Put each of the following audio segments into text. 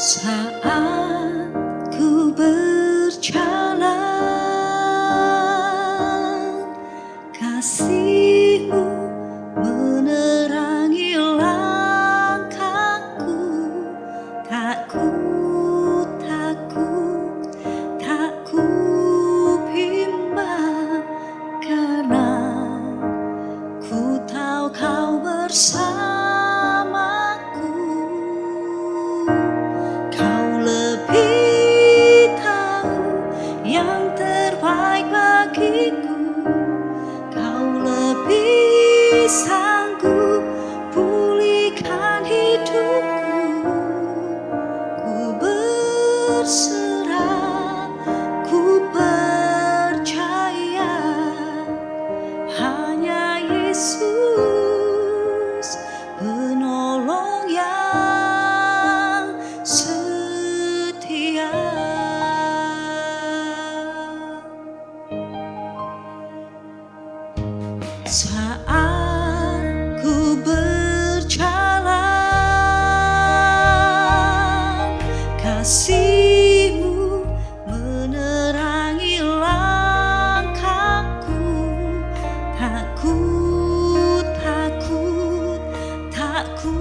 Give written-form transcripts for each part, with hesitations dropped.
Saat ku berjalan, kasih-Mu menerangi langkahku. Tak ku takut, tak ku bimbang, karena ku tahu Kau bersamaku. Kau lebih tahu yang terbaik bagiku. Kau lebih sanggup pulihkan hidupku. Ku berserah, ku percaya, hanya Yesus penolong yang setia. Saat ku berjalan, kasih-Mu menerangi langkahku. Tak ku takut, tak ku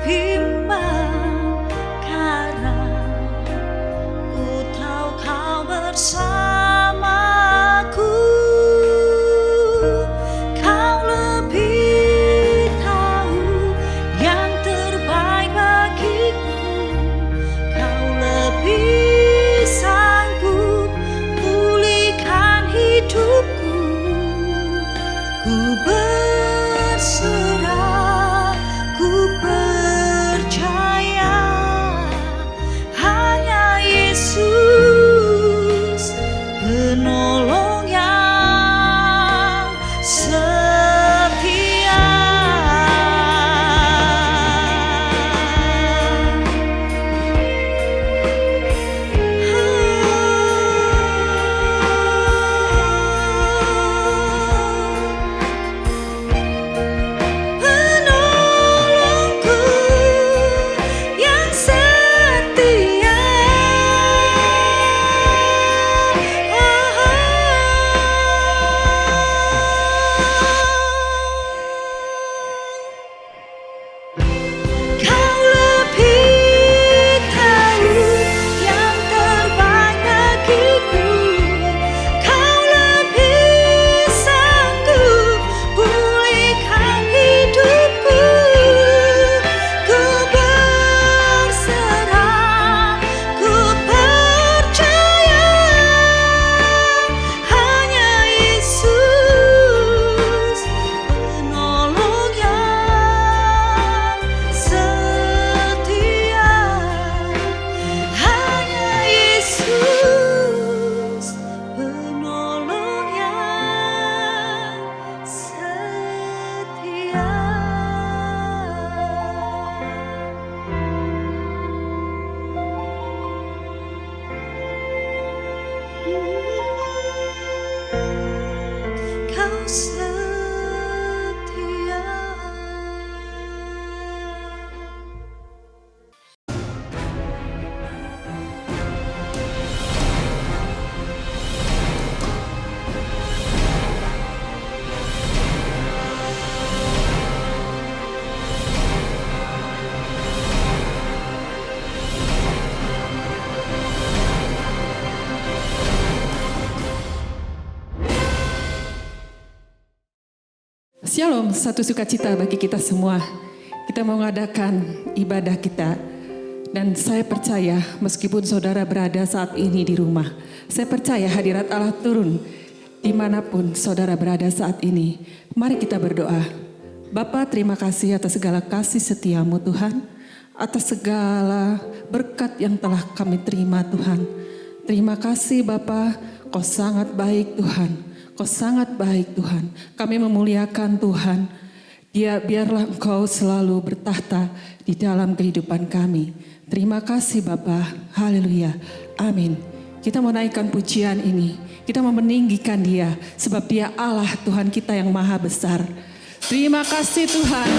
bimbang, karena ku tahu Kau bersamaku. Kau lebih tahu yang terbaik bagiku. Kau lebih sanggup pulihkan hidupku. Ku berserah, ku percaya, hanya Yesus penolong yang setia. Penolongku yang setia. Kau lebih tahu yang terbaik bagiku. Kau lebih sanggup pulihkan hidupku. Ku berserah, ku percaya, hanya Yesus penolong yang setia. Hanya Yesus penolong yang setia. Kau setia. Shalom, satu sukacita bagi kita semua. Kita mau mengadakan ibadah kita. Dan saya percaya meskipun saudara berada saat ini di rumah, saya percaya hadirat Allah turun dimanapun saudara berada saat ini. Mari kita berdoa. Bapa, terima kasih atas segala kasih setia-Mu Tuhan, atas segala berkat yang telah kami terima Tuhan. Terima kasih Bapa, Kau sangat baik Tuhan. Kau sangat baik Tuhan. Kami memuliakan Tuhan. Biarlah Engkau selalu bertahta di dalam kehidupan kami. Terima kasih Bapa. Haleluya. Amin. Kita mau naikkan pujian ini. Kita mau meninggikan Dia. Sebab Dia Allah Tuhan kita yang maha besar. Terima kasih Tuhan.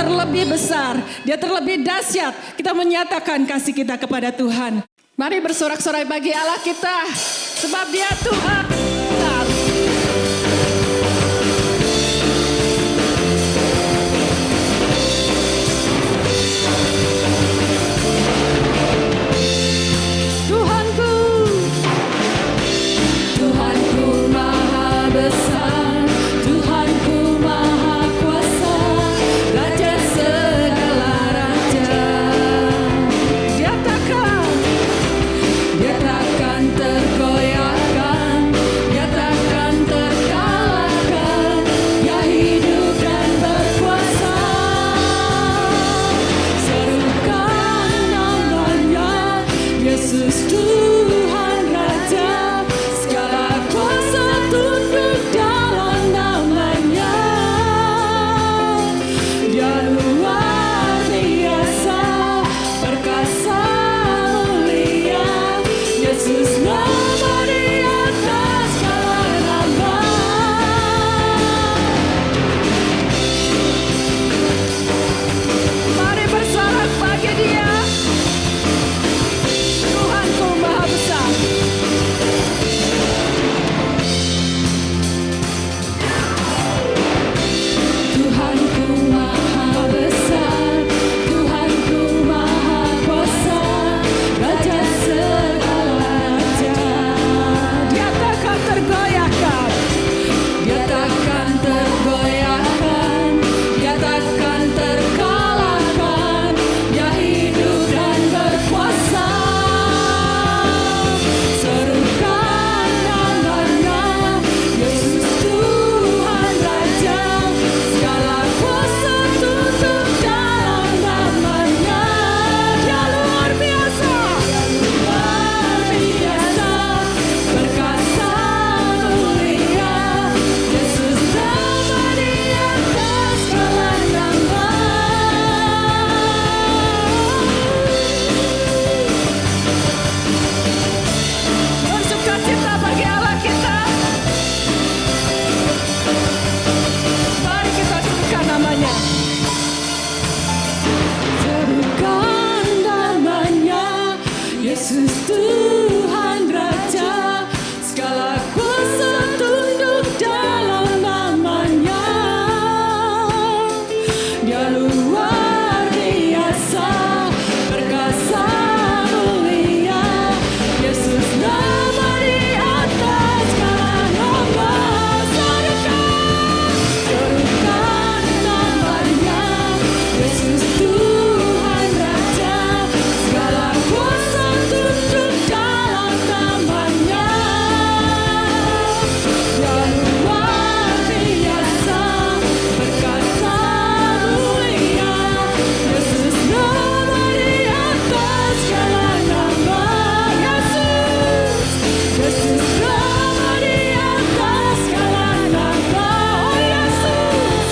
terlebih besar, Dia terlebih dahsyat. Kita menyatakan kasih kita kepada Tuhan. Mari bersorak-sorai bagi Allah kita, sebab Dia Tuhan. Tuhanku maha besar, Tuhanku maha kuasa, Raja segala raja. Dia takkan tergoyahkan, Dia takkan terkalahkan. Dia hidup dan berkuasa. Serukan namanya, Yesus Tuhan Raja. Segala kuasa tunduk dalam namanya. Dia luar biasa, perkasa mulia. Yesus nama di atas segala nama. Mari bersorak bagi Dia. Tuhanku maha besar. Tuhanku maha besar, Tuhanku maha kuasa, Raja segala raja. Dia takkan tergoyahkan, Dia takkan tergoyahkan, Dia takkan terkalahkan. Dia hidup dan berkuasa. Serukan namanya, Yesus Tuhan Raja. Segala kuasa tunduk dalam namanya. Dia luar biasa, perkasa mulia. Yesus nama di atas segala nama. Bersukacita bagi Allah kita. Mari kita serukan namanya. Serukan namanya, Yesus Tuhan Raja. Segala kuasa tunduk dalam namanya. Dia luar biasa, perkasa mulia. Yesus nama di atas segala nama. Serukan namanya, Yesus Tuhan Raja. Segala kuasa tunduk dalam namanya. Dia luar biasa, perkasa mulia. Yesus nama di atas segala nama. Yesus nama di atas segala nama. Oh Yesus,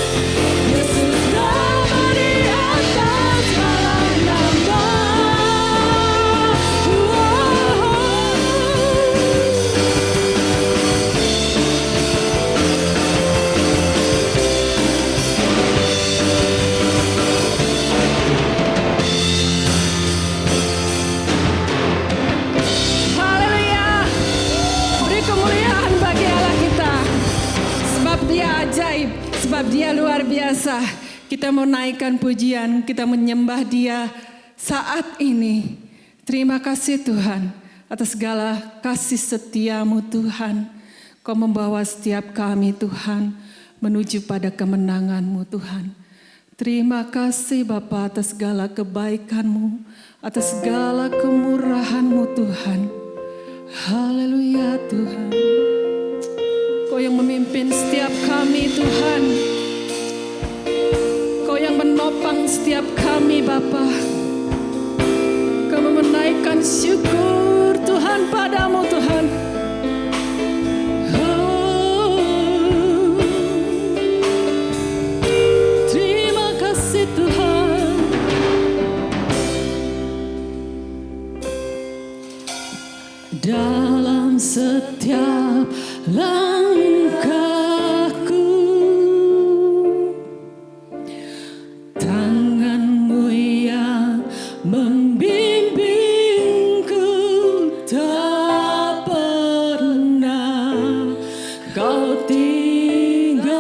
Yesus nama di atas segala nama. Haleluya. Beri kemuliaan bagi Allah kita. Sebab Dia ajaib, sebab Dia luar biasa. Kita mau naikkan pujian, kita menyembah Dia saat ini. Terima kasih Tuhan atas segala kasih setiamu Tuhan. Kau membawa setiap kami Tuhan menuju pada kemenangan-Mu Tuhan. Terima kasih Bapa atas segala kebaikan-Mu, atas segala kemurahan-Mu Tuhan. Haleluya Tuhan. Kau yang memimpin setiap kami Tuhan. Kau yang menopang setiap kami Bapa. Kami menaikkan syukur Tuhan padamu Tuhan. Oh, terima kasih Tuhan. Dalam setiap langkahku membimbingku, tak pernah kau tinggalkan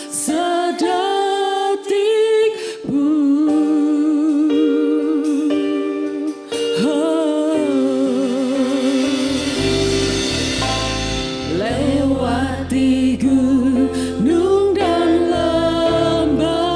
sedetik pun. Lewati gunung dan lembah,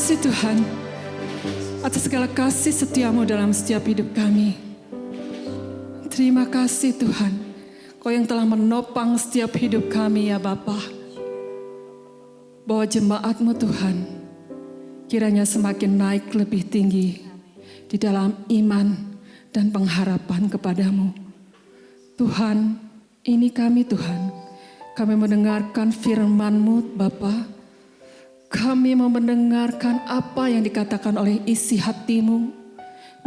kasih Tuhan atas segala kasih setiamu dalam setiap hidup kami. Terima kasih Tuhan, Kau yang telah menopang setiap hidup kami ya Bapa. Bahwa jemaat-Mu Tuhan kiranya semakin naik lebih tinggi di dalam iman dan pengharapan kepadamu. Tuhan, ini kami Tuhan. Kami mendengarkan firman-Mu Bapa. Kami mau mendengarkan apa yang dikatakan oleh isi hati-Mu.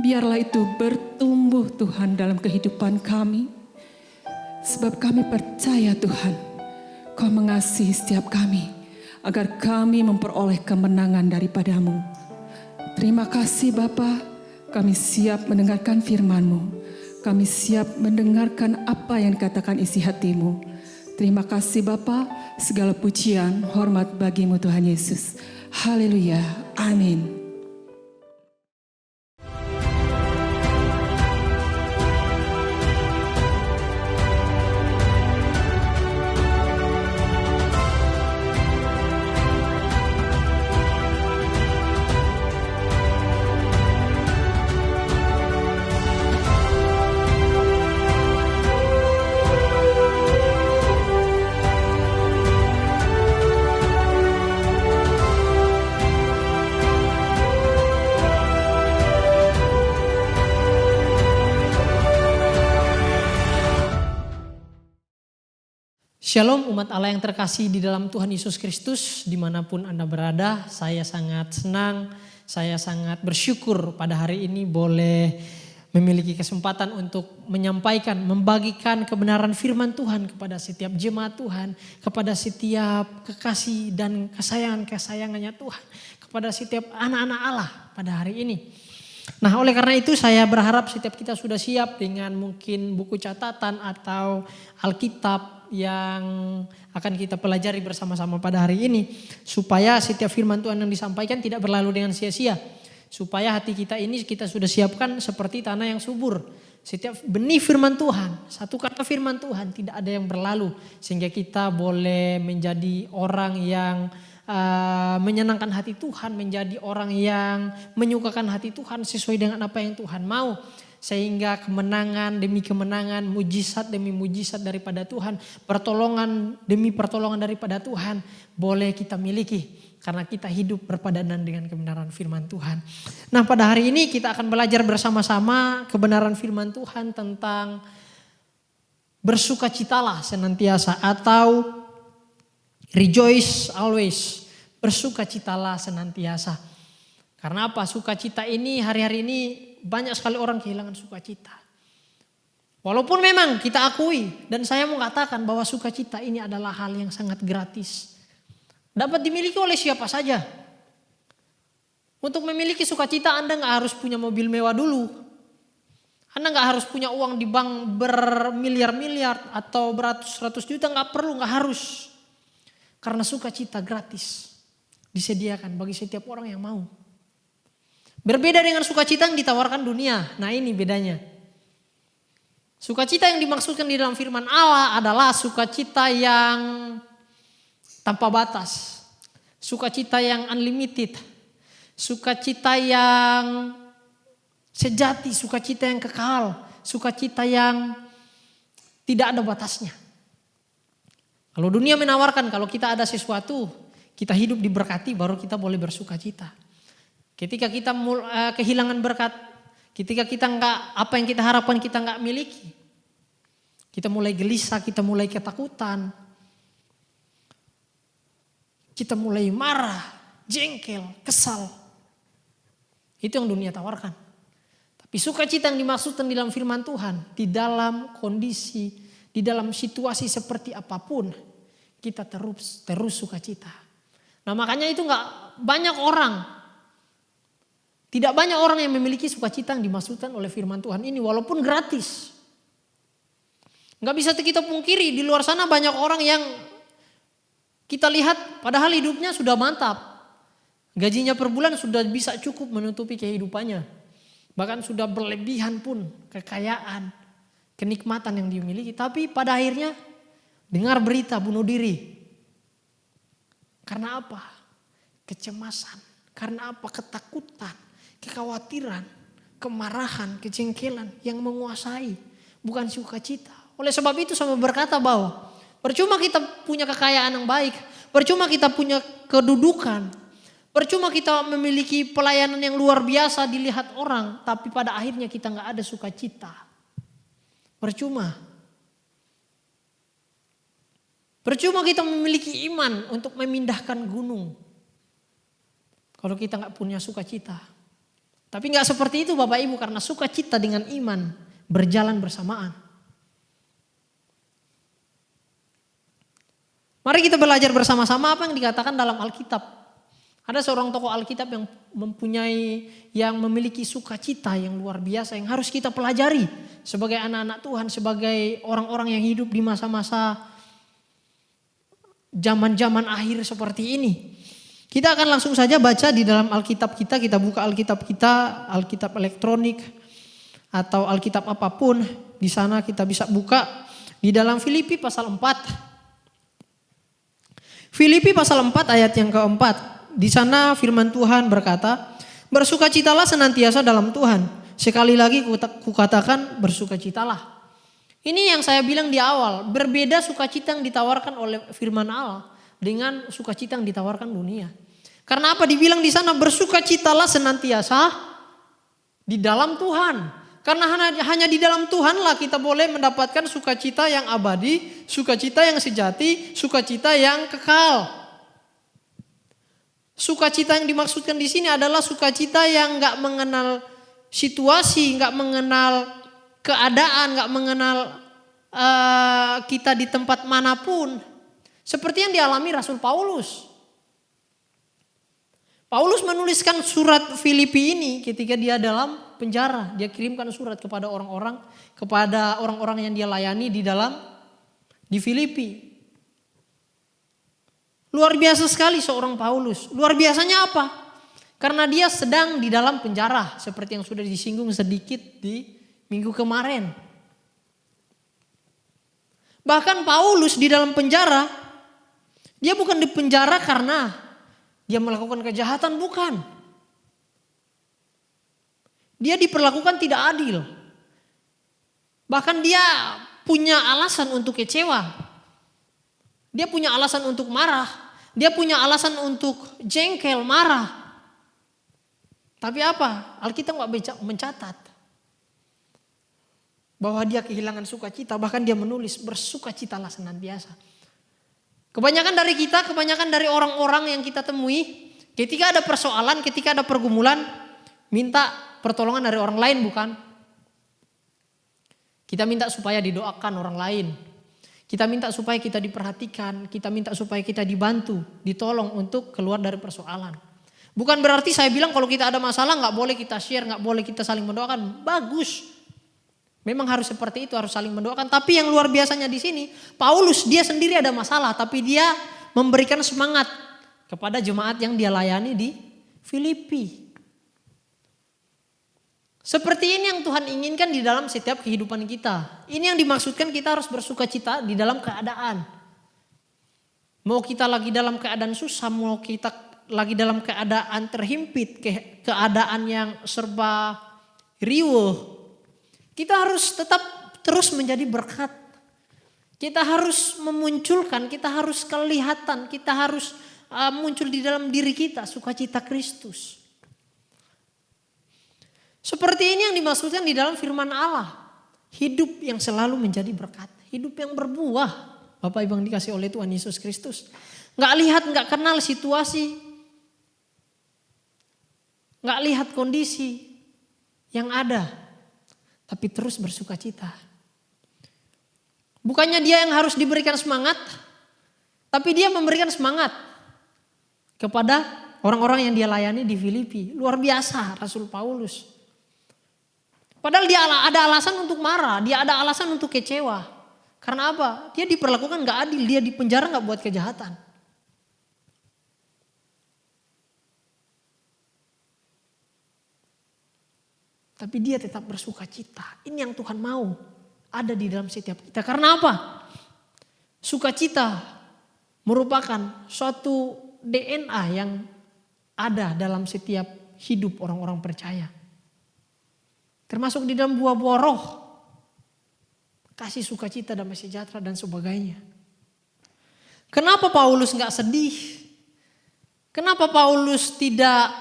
Biarlah itu bertumbuh Tuhan dalam kehidupan kami. Sebab kami percaya Tuhan, Kau mengasihi setiap kami, agar kami memperoleh kemenangan daripada-Mu. Terima kasih Bapa, kami siap mendengarkan firman-Mu. Kami siap mendengarkan apa yang dikatakan isi hati-Mu. Terima kasih Bapa, segala pujian, hormat bagi-Mu Tuhan Yesus. Haleluya, amin. Shalom umat Allah yang terkasih di dalam Tuhan Yesus Kristus, dimanapun Anda berada. Saya sangat senang, saya sangat bersyukur pada hari ini boleh memiliki kesempatan untuk menyampaikan, membagikan kebenaran firman Tuhan kepada setiap jemaat Tuhan, kepada setiap kekasih dan kesayangan-kesayangannya Tuhan, kepada setiap anak-anak Allah pada hari ini. Nah, oleh karena itu saya berharap setiap kita sudah siap dengan mungkin buku catatan atau Alkitab yang akan kita pelajari bersama-sama pada hari ini. Supaya setiap firman Tuhan yang disampaikan tidak berlalu dengan sia-sia. Supaya hati kita ini kita sudah siapkan seperti tanah yang subur. Setiap benih firman Tuhan, satu kata firman Tuhan tidak ada yang berlalu. Sehingga kita boleh menjadi orang yang menyenangkan hati Tuhan, menjadi orang yang menyukakan hati Tuhan sesuai dengan apa yang Tuhan mau. Sehingga kemenangan demi kemenangan, mujizat demi mujizat daripada Tuhan, pertolongan demi pertolongan daripada Tuhan boleh kita miliki. Karena kita hidup berpadanan dengan kebenaran firman Tuhan. Nah, pada hari ini kita akan belajar bersama-sama kebenaran firman Tuhan tentang bersukacitalah senantiasa atau rejoice always, bersukacitalah senantiasa. Karena apa? Sukacita ini hari-hari ini banyak sekali orang kehilangan sukacita. Walaupun memang kita akui dan saya mau katakan bahwa sukacita ini adalah hal yang sangat gratis. Dapat dimiliki oleh siapa saja. Untuk memiliki sukacita Anda gak harus punya mobil mewah dulu. Anda gak harus punya uang di bank bermiliar-miliar atau beratus-ratus juta, gak perlu, gak harus. Karena sukacita gratis disediakan bagi setiap orang yang mau. Berbeda dengan sukacita yang ditawarkan dunia. Nah, ini bedanya. Sukacita yang dimaksudkan di dalam firman Allah adalah sukacita yang tanpa batas. Sukacita yang unlimited. Sukacita yang sejati, sukacita yang kekal. Sukacita yang tidak ada batasnya. Kalau dunia menawarkan kalau kita ada sesuatu, kita hidup diberkati baru kita boleh bersukacita. Ketika kita kehilangan berkat, ketika kita apa yang kita harapkan kita nggak miliki, kita mulai gelisah, kita mulai ketakutan, kita mulai marah, jengkel, kesal. Itu yang dunia tawarkan. Tapi sukacita yang dimaksudkan di dalam firman Tuhan, di dalam kondisi, di dalam situasi seperti apapun, kita terus sukacita. Nah, makanya itu nggak banyak orang. Tidak banyak orang yang memiliki sukacita yang dimaksudkan oleh firman Tuhan ini walaupun gratis. Gak bisa kita pungkiri di luar sana banyak orang yang kita lihat padahal hidupnya sudah mantap. Gajinya per bulan sudah bisa cukup menutupi kehidupannya. Bahkan sudah berlebihan pun kekayaan, kenikmatan yang dimiliki. Tapi pada akhirnya dengar berita bunuh diri. Karena apa? Kecemasan, Karena apa? Ketakutan, kekhawatiran, kemarahan, kejengkelan yang menguasai, bukan sukacita. Oleh sebab itu sama berkata bahwa percuma kita punya kekayaan yang baik, percuma kita punya kedudukan, percuma kita memiliki pelayanan yang luar biasa dilihat orang, tapi pada akhirnya kita nggak ada sukacita. Percuma. Percuma kita memiliki iman untuk memindahkan gunung, kalau kita nggak punya sukacita. Tapi nggak seperti itu Bapak Ibu, karena sukacita dengan iman berjalan bersamaan. Mari kita belajar bersama-sama apa yang dikatakan dalam Alkitab. Ada seorang tokoh Alkitab yang memiliki sukacita yang luar biasa, yang harus kita pelajari sebagai anak-anak Tuhan, sebagai orang-orang yang hidup di masa-masa zaman-zaman akhir seperti ini. Kita akan langsung saja baca di dalam Alkitab kita. Kita buka Alkitab kita, Alkitab elektronik atau Alkitab apapun. Di sana kita bisa buka di dalam Filipi pasal 4. Filipi pasal 4 ayat yang keempat. Di sana firman Tuhan berkata, bersukacitalah senantiasa dalam Tuhan. Sekali lagi kukatakan bersukacitalah. Ini yang saya bilang di awal, berbeda sukacita yang ditawarkan oleh firman Allah dengan sukacita yang ditawarkan dunia. Karena apa dibilang di sana bersukacitalah senantiasa di dalam Tuhan. Karena hanya di dalam Tuhanlah kita boleh mendapatkan sukacita yang abadi, sukacita yang sejati, sukacita yang kekal. Sukacita yang dimaksudkan di sini adalah sukacita yang nggak mengenal situasi, nggak mengenal keadaan, nggak mengenal kita di tempat manapun. Seperti yang dialami Rasul Paulus. Paulus menuliskan surat Filipi ini ketika dia dalam penjara. Dia kirimkan surat kepada orang-orang yang dia layani di Filipi. Luar biasa sekali seorang Paulus. Luar biasanya apa? Karena dia sedang di dalam penjara, seperti yang sudah disinggung sedikit di minggu kemarin. Bahkan Paulus di dalam penjara, dia bukan di penjara karena dia melakukan kejahatan, bukan. Dia diperlakukan tidak adil. Bahkan dia punya alasan untuk kecewa. Dia punya alasan untuk marah. Dia punya alasan untuk jengkel, marah. Tapi apa? Alkitab nggak mencatat bahwa dia kehilangan sukacita. Bahkan dia menulis bersukacitalah senantiasa. Kebanyakan dari orang-orang yang kita temui, ketika ada persoalan, ketika ada pergumulan, minta pertolongan dari orang lain, bukan? Kita minta supaya didoakan orang lain. Kita minta supaya kita diperhatikan, kita minta supaya kita dibantu, ditolong untuk keluar dari persoalan. Bukan berarti saya bilang kalau kita ada masalah nggak boleh kita share, nggak boleh kita saling mendoakan. Bagus. Memang harus seperti itu, harus saling mendoakan. Tapi yang luar biasanya di sini, Paulus dia sendiri ada masalah, tapi dia memberikan semangat kepada jemaat yang dia layani di Filipi. Seperti ini yang Tuhan inginkan di dalam setiap kehidupan kita. Ini yang dimaksudkan kita harus bersukacita di dalam keadaan. Mau kita lagi dalam keadaan susah, mau kita lagi dalam keadaan terhimpit, keadaan yang serba riuh. Kita harus tetap terus menjadi berkat. Kita harus memunculkan, kita harus kelihatan, kita harus muncul di dalam diri kita sukacita Kristus. Seperti ini yang dimaksudkan di dalam firman Allah. Hidup yang selalu menjadi berkat. Hidup yang berbuah. Bapak Ibu yang dikasih oleh Tuhan Yesus Kristus. Gak lihat, gak kenal situasi. Gak lihat kondisi yang ada. Tapi terus bersukacita. Bukannya dia yang harus diberikan semangat. Tapi dia memberikan semangat kepada orang-orang yang dia layani di Filipi. Luar biasa Rasul Paulus. Padahal dia ada alasan untuk marah, dia ada alasan untuk kecewa. Karena apa? Dia diperlakukan gak adil, dia di penjara gak buat kejahatan. Tapi dia tetap bersukacita. Ini yang Tuhan mau ada di dalam setiap kita. Karena apa? Sukacita merupakan suatu DNA yang ada dalam setiap hidup orang-orang percaya. Termasuk di dalam buah-buah roh. Kasih, sukacita, damai sejahtera dan sebagainya. Kenapa Paulus gak sedih? Kenapa Paulus tidak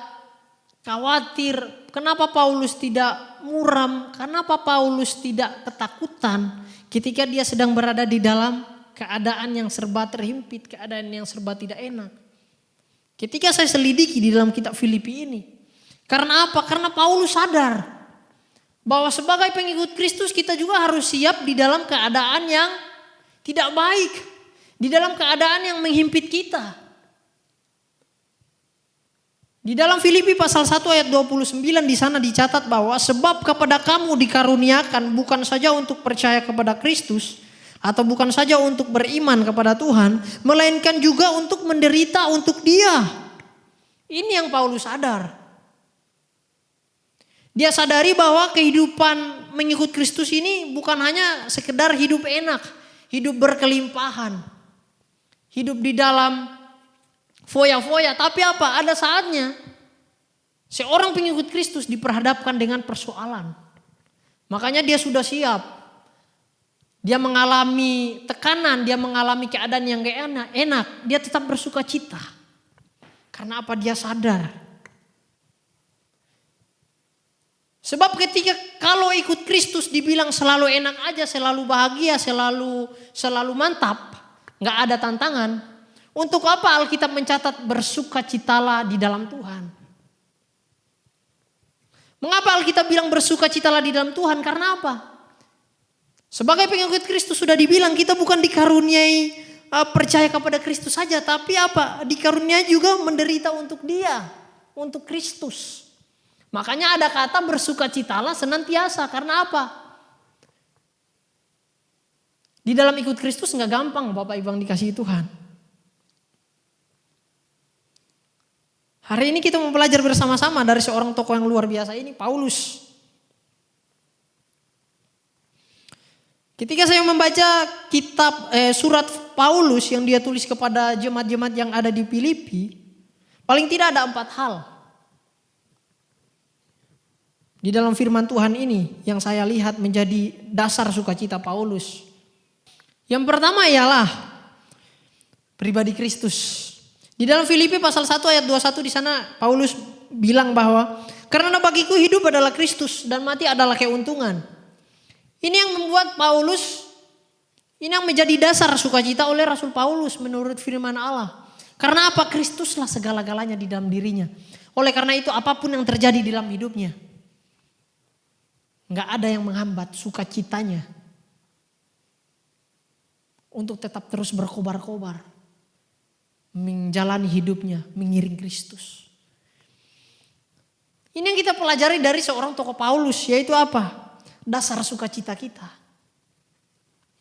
khawatir? Kenapa Paulus tidak muram? Kenapa Paulus tidak ketakutan ketika dia sedang berada di dalam keadaan yang serba terhimpit, keadaan yang serba tidak enak? Ketika saya selidiki di dalam kitab Filipi ini. Karena apa? Karena Paulus sadar bahwa sebagai pengikut Kristus kita juga harus siap di dalam keadaan yang tidak baik. Di dalam keadaan yang menghimpit kita. Di dalam Filipi pasal 1 ayat 29 di sana dicatat bahwa sebab kepada kamu dikaruniakan bukan saja untuk percaya kepada Kristus atau bukan saja untuk beriman kepada Tuhan, melainkan juga untuk menderita untuk Dia. Ini yang Paulus sadar. Dia sadari bahwa kehidupan mengikut Kristus ini bukan hanya sekedar hidup enak, hidup berkelimpahan, hidup di dalam foya-foya, tapi apa? Ada saatnya seorang pengikut Kristus diperhadapkan dengan persoalan. Makanya dia sudah siap. Dia mengalami tekanan, dia mengalami keadaan yang gak enak. Dia tetap bersuka cita. Karena apa? Dia sadar. Sebab ketika kalau ikut Kristus dibilang selalu enak aja, selalu bahagia, selalu mantap, gak ada tantangan. Untuk apa Alkitab mencatat bersukacitalah di dalam Tuhan? Mengapa Alkitab bilang bersukacitalah di dalam Tuhan? Karena apa? Sebagai pengikut Kristus sudah dibilang kita bukan dikaruniai percaya kepada Kristus saja. Tapi apa? Dikaruniai juga menderita untuk Dia. Untuk Kristus. Makanya ada kata bersukacitalah senantiasa. Karena apa? Di dalam ikut Kristus gak gampang Bapak Ibu yang dikasihi Tuhan. Hari ini kita mau belajar bersama-sama dari seorang tokoh yang luar biasa ini, Paulus. Ketika saya membaca surat Paulus yang dia tulis kepada jemaat-jemaat yang ada di Filipi, paling tidak ada 4 hal. Di dalam firman Tuhan ini yang saya lihat menjadi dasar sukacita Paulus. Yang pertama ialah pribadi Kristus. Di dalam Filipi pasal 1 ayat 21 di sana Paulus bilang bahwa karena bagiku hidup adalah Kristus dan mati adalah keuntungan. Ini yang membuat Paulus, ini yang menjadi dasar sukacita oleh Rasul Paulus menurut firman Allah. Karena apa? Kristuslah segala-galanya di dalam dirinya. Oleh karena itu apapun yang terjadi di dalam hidupnya, gak ada yang menghambat sukacitanya untuk tetap terus berkobar-kobar. Menjalani hidupnya, mengiring Kristus. Ini yang kita pelajari dari seorang tokoh Paulus, yaitu apa? Dasar sukacita kita,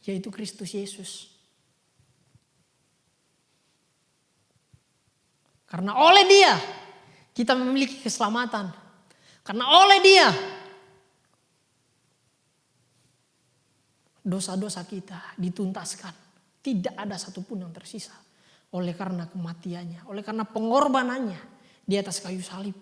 yaitu Kristus Yesus. Karena oleh Dia kita memiliki keselamatan. Karena oleh Dia dosa-dosa kita dituntaskan. Tidak ada satupun yang tersisa. Oleh karena kematiannya, oleh karena pengorbanannya di atas kayu salib.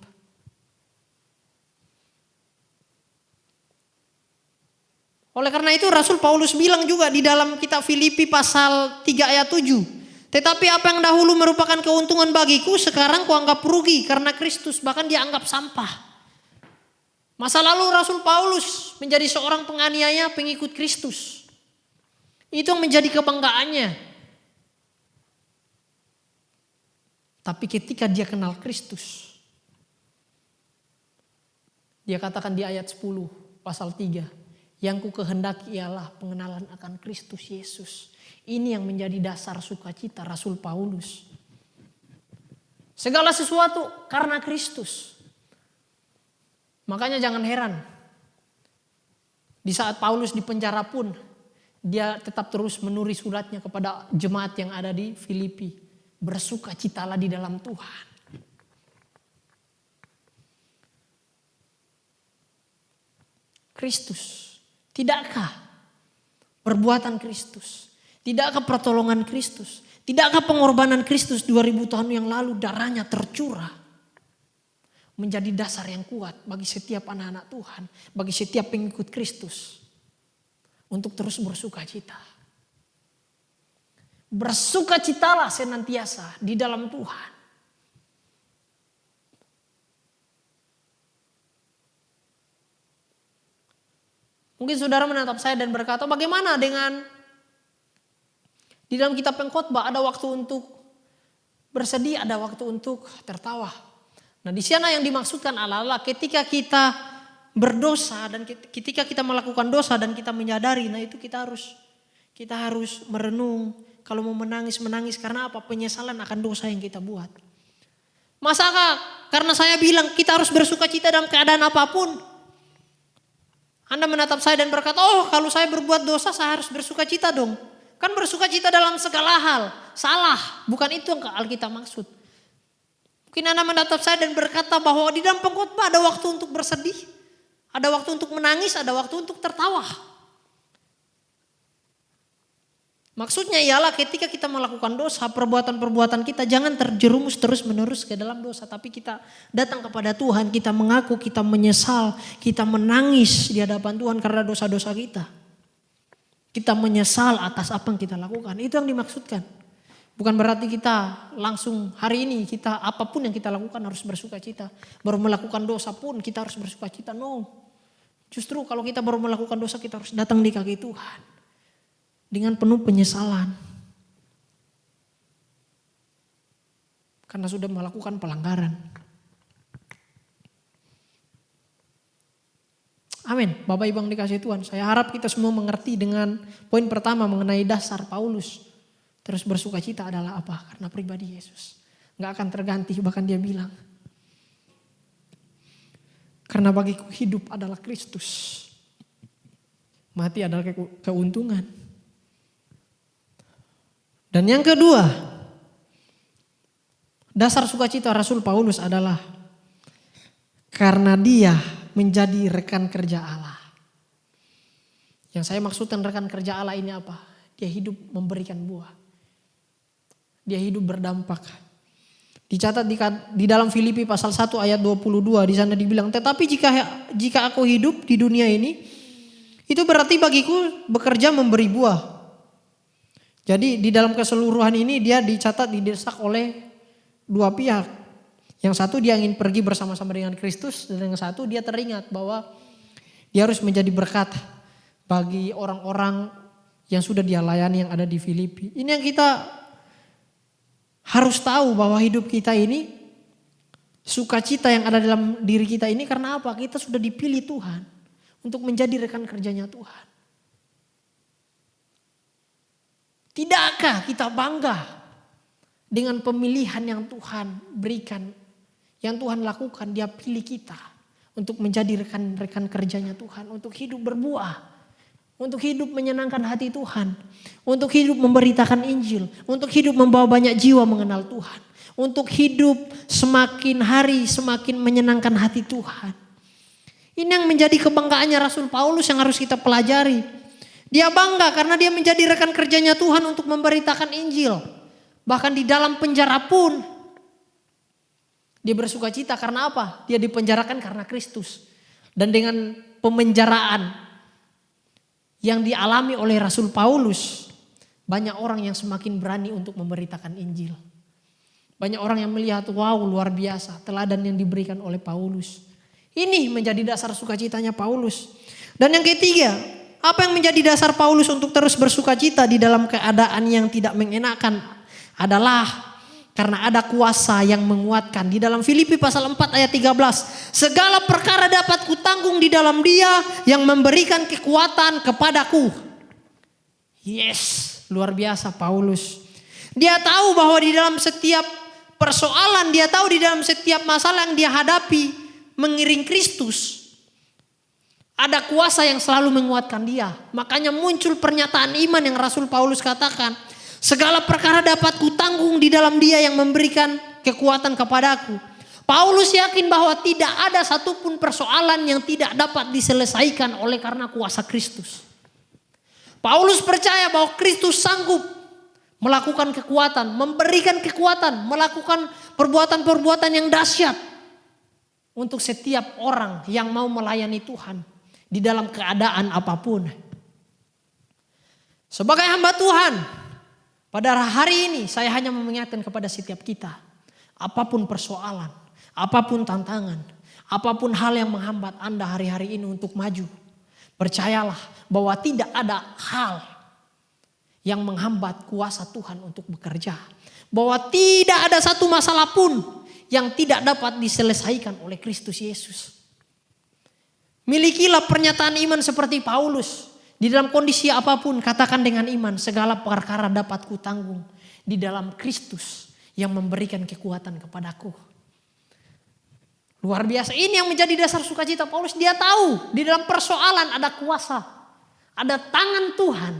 Oleh karena itu Rasul Paulus bilang juga di dalam kitab Filipi pasal 3 ayat 7. Tetapi apa yang dahulu merupakan keuntungan bagiku sekarang kuanggap rugi karena Kristus, bahkan dianggap sampah. Masa lalu Rasul Paulus menjadi seorang penganiaya pengikut Kristus. Itu yang menjadi kebanggaannya. Tapi ketika dia kenal Kristus, dia katakan di ayat 10 pasal 3, yang ku kehendaki ialah pengenalan akan Kristus Yesus. Ini yang menjadi dasar sukacita Rasul Paulus. Segala sesuatu karena Kristus. Makanya jangan heran, di saat Paulus di penjara pun, dia tetap terus menulis suratnya kepada jemaat yang ada di Filipi. Bersukacitalah di dalam Tuhan. Kristus. Tidakkah perbuatan Kristus? Tidakkah pertolongan Kristus? Tidakkah pengorbanan Kristus 2000 tahun yang lalu darahnya tercurah? menjadi dasar yang kuat bagi setiap anak-anak Tuhan, bagi setiap pengikut Kristus untuk terus bersuka cita. Bersukacitalah senantiasa di dalam Tuhan. Mungkin saudara menatap saya dan berkata, bagaimana dengan di dalam kitab Pengkhotbah ada waktu untuk bersedih, ada waktu untuk tertawa. Nah, di sana yang dimaksudkan adalah ketika kita berdosa dan ketika kita melakukan dosa dan kita menyadari, nah itu kita harus merenung. Kalau mau menangis karena apa? Penyesalan akan dosa yang kita buat. Masakah karena saya bilang kita harus bersuka cita dalam keadaan apapun? Anda menatap saya dan berkata, oh kalau saya berbuat dosa saya harus bersuka cita dong. Kan bersuka cita dalam segala hal. Salah, bukan itu yang Alkitab maksud. Mungkin Anda menatap saya dan berkata bahwa di dalam pengkhotbah ada waktu untuk bersedih. Ada waktu untuk menangis, ada waktu untuk tertawa. Maksudnya ialah ketika kita melakukan dosa, perbuatan-perbuatan kita jangan terjerumus terus-menerus ke dalam dosa. Tapi kita datang kepada Tuhan, kita mengaku, kita menyesal, kita menangis di hadapan Tuhan karena dosa-dosa kita. Kita menyesal atas apa yang kita lakukan. Itu yang dimaksudkan. Bukan berarti kita langsung hari ini kita apapun yang kita lakukan harus bersuka cita. Baru melakukan dosa pun kita harus bersuka cita. No. Justru kalau kita baru melakukan dosa kita harus datang di kaki Tuhan. Dengan penuh penyesalan. Karena sudah melakukan pelanggaran. Amin. Bapak Ibu yang dikasihi Tuhan. Saya harap kita semua mengerti dengan poin pertama mengenai dasar Paulus. Terus bersuka cita adalah apa? Karena pribadi Yesus. Gak akan terganti, bahkan dia bilang. Karena bagiku hidup adalah Kristus. Mati adalah keuntungan. Dan yang kedua, dasar sukacita Rasul Paulus adalah karena dia menjadi rekan kerja Allah. Yang saya maksudkan rekan kerja Allah ini apa? Dia hidup memberikan buah. Dia hidup berdampak. Dicatat di dalam Filipi pasal 1 ayat 22 di sana dibilang, tetapi jika aku hidup di dunia ini, itu berarti bagiku bekerja memberi buah. Jadi di dalam keseluruhan ini dia dicatat didesak oleh dua pihak. Yang satu dia ingin pergi bersama-sama dengan Kristus, dan yang satu dia teringat bahwa dia harus menjadi berkat bagi orang-orang yang sudah dia layani yang ada di Filipi. Ini yang kita harus tahu bahwa hidup kita ini, sukacita yang ada dalam diri kita ini karena apa? Kita sudah dipilih Tuhan untuk menjadi rekan kerjanya Tuhan. Tidakkah kita bangga dengan pemilihan yang Tuhan berikan, yang Tuhan lakukan, dia pilih kita untuk menjadi rekan-rekan kerjanya Tuhan, untuk hidup berbuah, untuk hidup menyenangkan hati Tuhan, untuk hidup memberitakan Injil, untuk hidup membawa banyak jiwa mengenal Tuhan, untuk hidup semakin hari semakin menyenangkan hati Tuhan. Ini yang menjadi kebanggaannya Rasul Paulus yang harus kita pelajari. Dia bangga karena dia menjadi rekan kerjanya Tuhan untuk memberitakan Injil. Bahkan di dalam penjara pun dia bersuka cita karena apa? Dia dipenjarakan karena Kristus. Dan dengan pemenjaraan yang dialami oleh Rasul Paulus, banyak orang yang semakin berani untuk memberitakan Injil. Banyak orang yang melihat, wow luar biasa teladan yang diberikan oleh Paulus. Ini menjadi dasar sukacitanya Paulus. Dan yang ketiga, apa yang menjadi dasar Paulus untuk terus bersuka cita di dalam keadaan yang tidak mengenakan adalah karena ada kuasa yang menguatkan. Di dalam Filipi pasal 4 ayat 13. Segala perkara dapat kutanggung di dalam dia yang memberikan kekuatan kepadaku. Yes, luar biasa Paulus. Dia tahu bahwa di dalam setiap persoalan, dia tahu di dalam setiap masalah yang dia hadapi mengiring Kristus, ada kuasa yang selalu menguatkan dia. Makanya muncul pernyataan iman yang Rasul Paulus katakan, segala perkara dapat kutanggung di dalam dia yang memberikan kekuatan kepadaku. Paulus yakin bahwa tidak ada satupun persoalan yang tidak dapat diselesaikan oleh karena kuasa Kristus. Paulus percaya bahwa Kristus sanggup melakukan kekuatan, memberikan kekuatan, melakukan perbuatan-perbuatan yang dahsyat untuk setiap orang yang mau melayani Tuhan di dalam keadaan apapun. Sebagai hamba Tuhan, pada hari ini saya hanya mengingatkan kepada setiap kita, apapun persoalan, apapun tantangan, apapun hal yang menghambat Anda hari-hari ini untuk maju, percayalah bahwa tidak ada hal yang menghambat kuasa Tuhan untuk bekerja. Bahwa tidak ada satu masalah pun yang tidak dapat diselesaikan oleh Kristus Yesus. Milikilah pernyataan iman seperti Paulus. Di dalam kondisi apapun katakan dengan iman, segala perkara dapat kutanggung di dalam Kristus yang memberikan kekuatan kepadaku. Luar biasa, ini yang menjadi dasar sukacita Paulus. Dia tahu di dalam persoalan ada kuasa, ada tangan Tuhan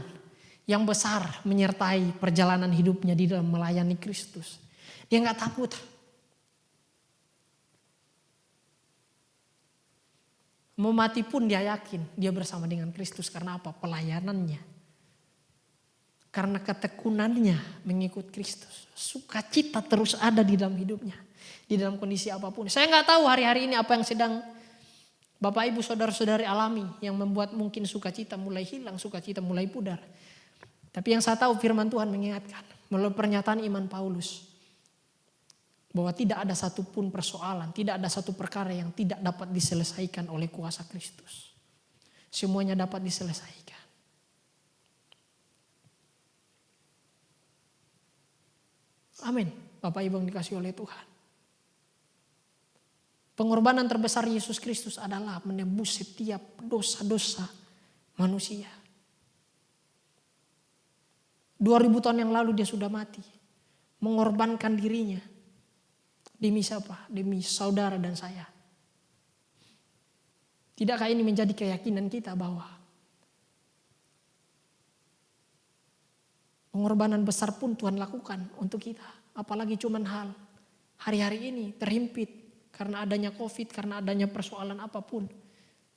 yang besar menyertai perjalanan hidupnya di dalam melayani Kristus. Dia gak takut. Mau mati pun dia yakin dia bersama dengan Kristus. Karena apa? Pelayanannya. Karena ketekunannya mengikut Kristus. Sukacita terus ada di dalam hidupnya. Di dalam kondisi apapun. Saya gak tahu hari-hari ini apa yang sedang Bapak Ibu Saudara-saudari alami. Yang membuat mungkin sukacita mulai hilang, sukacita mulai pudar. Tapi yang saya tahu firman Tuhan mengingatkan. Melalui pernyataan iman Paulus. Bahwa tidak ada satupun persoalan, tidak ada satu perkara yang tidak dapat diselesaikan oleh kuasa Kristus. Semuanya dapat diselesaikan. Amin. Bapak Ibu yang dikasihi oleh Tuhan. Pengorbanan terbesar Yesus Kristus adalah menebus setiap dosa-dosa manusia. 2000 tahun yang lalu dia sudah mati. Mengorbankan dirinya. Demi siapa? Demi saudara dan saya. Tidakkah ini menjadi keyakinan kita bahwa pengorbanan besar pun Tuhan lakukan untuk kita. Apalagi cuman hal hari-hari ini terhimpit karena adanya COVID, karena adanya persoalan apapun.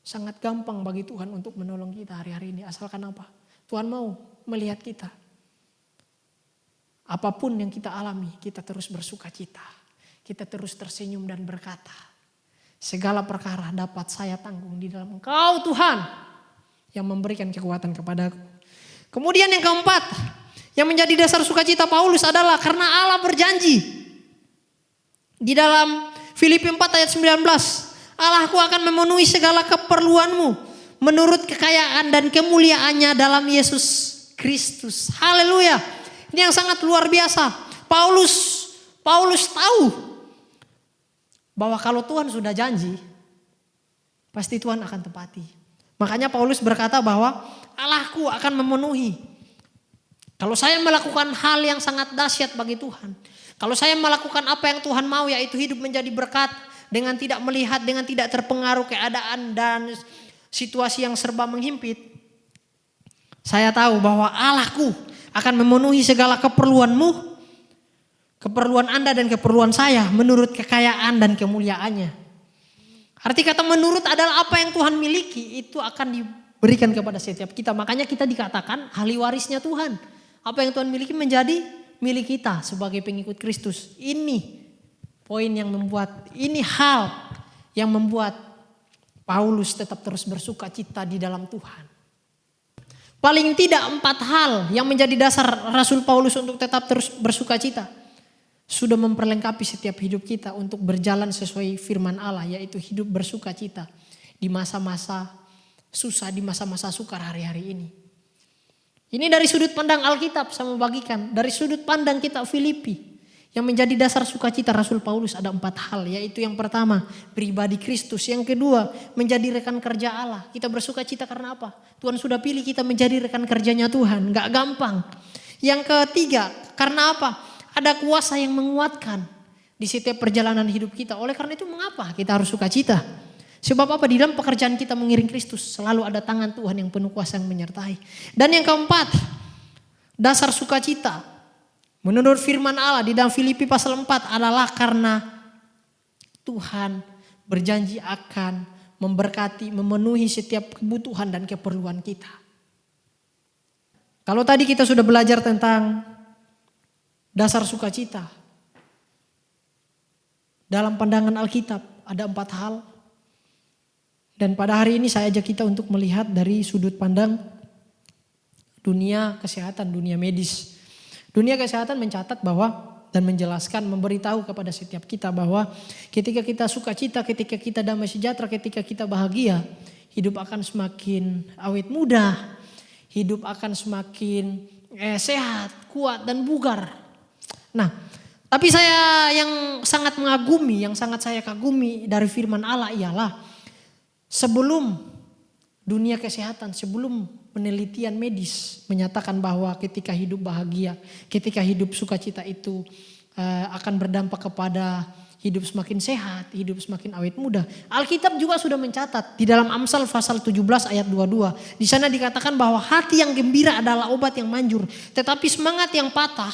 Sangat gampang bagi Tuhan untuk menolong kita hari-hari ini. Asalkan apa? Tuhan mau melihat kita. Apapun yang kita alami, kita terus bersuka cita. Kita terus tersenyum dan berkata, segala perkara dapat saya tanggung di dalam Engkau Tuhan yang memberikan kekuatan kepadaku. Kemudian yang keempat, yang menjadi dasar sukacita Paulus adalah karena Allah berjanji. Di dalam Filipi 4 ayat 19, Allahku akan memenuhi segala keperluanmu menurut kekayaan dan kemuliaannya dalam Yesus Kristus. Haleluya. Ini yang sangat luar biasa. Paulus tahu bahwa kalau Tuhan sudah janji, pasti Tuhan akan tepati. Makanya Paulus berkata bahwa Allahku akan memenuhi. Kalau saya melakukan hal yang sangat dahsyat bagi Tuhan. Kalau saya melakukan apa yang Tuhan mau, yaitu hidup menjadi berkat. Dengan tidak melihat, dengan tidak terpengaruh keadaan dan situasi yang serba menghimpit. Saya tahu bahwa Allahku akan memenuhi segala keperluanmu. Keperluan Anda dan keperluan saya menurut kekayaan dan kemuliaannya. Arti kata menurut adalah apa yang Tuhan miliki itu akan diberikan kepada setiap kita. Makanya kita dikatakan ahli warisnya Tuhan. Apa yang Tuhan miliki menjadi milik kita sebagai pengikut Kristus. Ini poin yang membuat, ini hal yang membuat Paulus tetap terus bersuka cita di dalam Tuhan. Paling tidak 4 hal yang menjadi dasar Rasul Paulus untuk tetap terus bersuka cita. Sudah memperlengkapi setiap hidup kita untuk berjalan sesuai firman Allah, yaitu hidup bersuka cita di masa-masa susah, di masa-masa sukar hari-hari ini. Ini dari sudut pandang Alkitab saya mau bagikan. Dari sudut pandang kitab Filipi yang menjadi dasar sukacita Rasul Paulus ada 4 hal, yaitu yang pertama pribadi Kristus, yang kedua menjadi rekan kerja Allah. Kita bersuka cita karena apa? Tuhan sudah pilih kita menjadi rekan kerjanya Tuhan, gak gampang. Yang ketiga karena apa? Ada kuasa yang menguatkan di setiap perjalanan hidup kita. Oleh karena itu mengapa kita harus sukacita? Sebab apa? Di dalam pekerjaan kita mengiring Kristus selalu ada tangan Tuhan yang penuh kuasa yang menyertai. Dan yang keempat, dasar sukacita menurut firman Allah di dalam Filipi pasal 4 adalah karena Tuhan berjanji akan memberkati, memenuhi setiap kebutuhan dan keperluan kita. Kalau tadi kita sudah belajar tentang dasar sukacita dalam pandangan Alkitab, ada 4 hal. Dan pada hari ini saya ajak kita untuk melihat dari sudut pandang dunia kesehatan, dunia medis. Dunia kesehatan mencatat bahwa dan menjelaskan, memberitahu kepada setiap kita bahwa ketika kita sukacita, ketika kita damai sejahtera, ketika kita bahagia, hidup akan semakin awet muda, hidup akan semakin sehat, kuat dan bugar. Nah, tapi saya yang sangat mengagumi, yang sangat saya kagumi dari firman Allah ialah sebelum dunia kesehatan, sebelum penelitian medis menyatakan bahwa ketika hidup bahagia, ketika hidup sukacita itu akan berdampak kepada hidup semakin sehat, hidup semakin awet muda. Alkitab juga sudah mencatat di dalam Amsal pasal 17 ayat 22. Di sana dikatakan bahwa hati yang gembira adalah obat yang manjur, tetapi semangat yang patah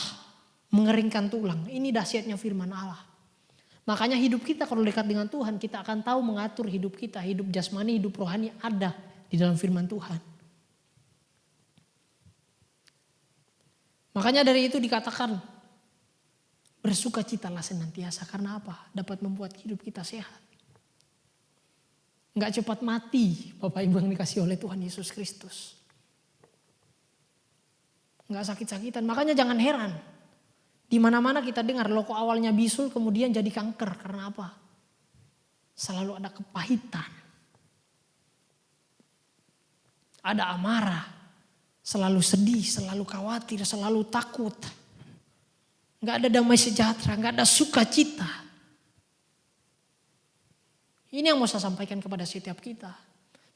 mengeringkan tulang. Ini dahsyatnya firman Allah. Makanya hidup kita kalau dekat dengan Tuhan, kita akan tahu mengatur hidup kita, hidup jasmani, hidup rohani ada di dalam firman Tuhan. Makanya dari itu dikatakan bersukacitalah senantiasa. Karena apa? Dapat membuat hidup kita sehat. Enggak cepat mati Bapak Ibu yang dikasih oleh Tuhan Yesus Kristus. Enggak sakit-sakitan. Makanya jangan heran. Di mana-mana kita dengar kok awalnya bisul kemudian jadi kanker. Karena apa? Selalu ada kepahitan. Ada amarah. Selalu sedih, selalu khawatir, selalu takut. Gak ada damai sejahtera, gak ada sukacita. Ini yang mau saya sampaikan kepada setiap kita.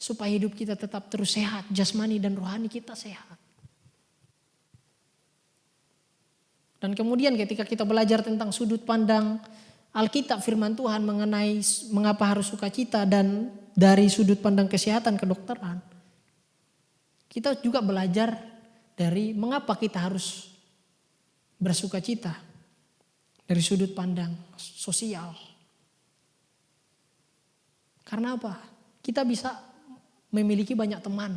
Supaya hidup kita tetap terus sehat, jasmani dan rohani kita sehat. Dan kemudian ketika kita belajar tentang sudut pandang Alkitab firman Tuhan mengenai mengapa harus sukacita dan dari sudut pandang kesehatan kedokteran. Kita juga belajar dari mengapa kita harus bersukacita dari sudut pandang sosial. Karena apa? Kita bisa memiliki banyak teman.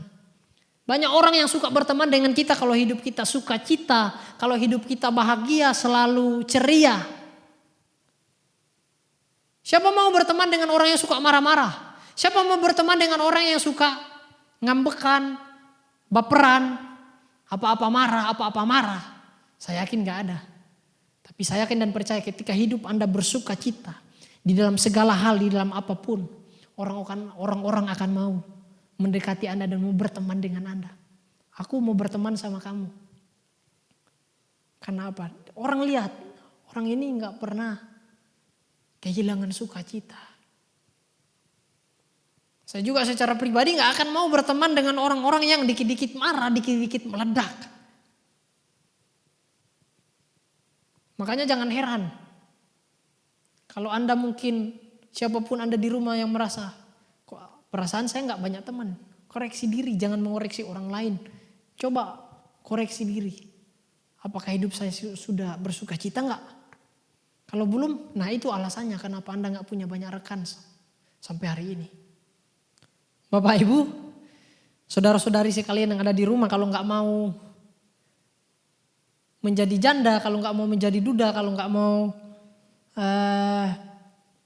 Banyak orang yang suka berteman dengan kita kalau hidup kita sukacita, kalau hidup kita bahagia, selalu ceria. Siapa mau berteman dengan orang yang suka marah-marah? Siapa mau berteman dengan orang yang suka ngambekan, baperan, apa-apa marah. Saya yakin gak ada. Tapi saya yakin dan percaya ketika hidup Anda bersuka cita di dalam segala hal, di dalam apapun, orang-orang akan mau mendekati Anda dan mau berteman dengan Anda. Aku mau berteman sama kamu. Karena apa? Orang lihat, orang ini gak pernah kehilangan sukacita. Saya juga secara pribadi gak akan mau berteman dengan orang-orang yang dikit-dikit marah, dikit-dikit meledak. Makanya jangan heran. Kalau Anda mungkin, siapapun Anda di rumah yang merasa, kok perasaan saya gak banyak teman. Koreksi diri, jangan mengoreksi orang lain. Coba koreksi diri. Apakah hidup saya sudah bersukacita gak? Kalau belum, nah itu alasannya kenapa Anda gak punya banyak rekan sampai hari ini. Bapak Ibu, saudara-saudari sekalian yang ada di rumah, kalau nggak mau menjadi janda, kalau nggak mau menjadi duda, kalau nggak mau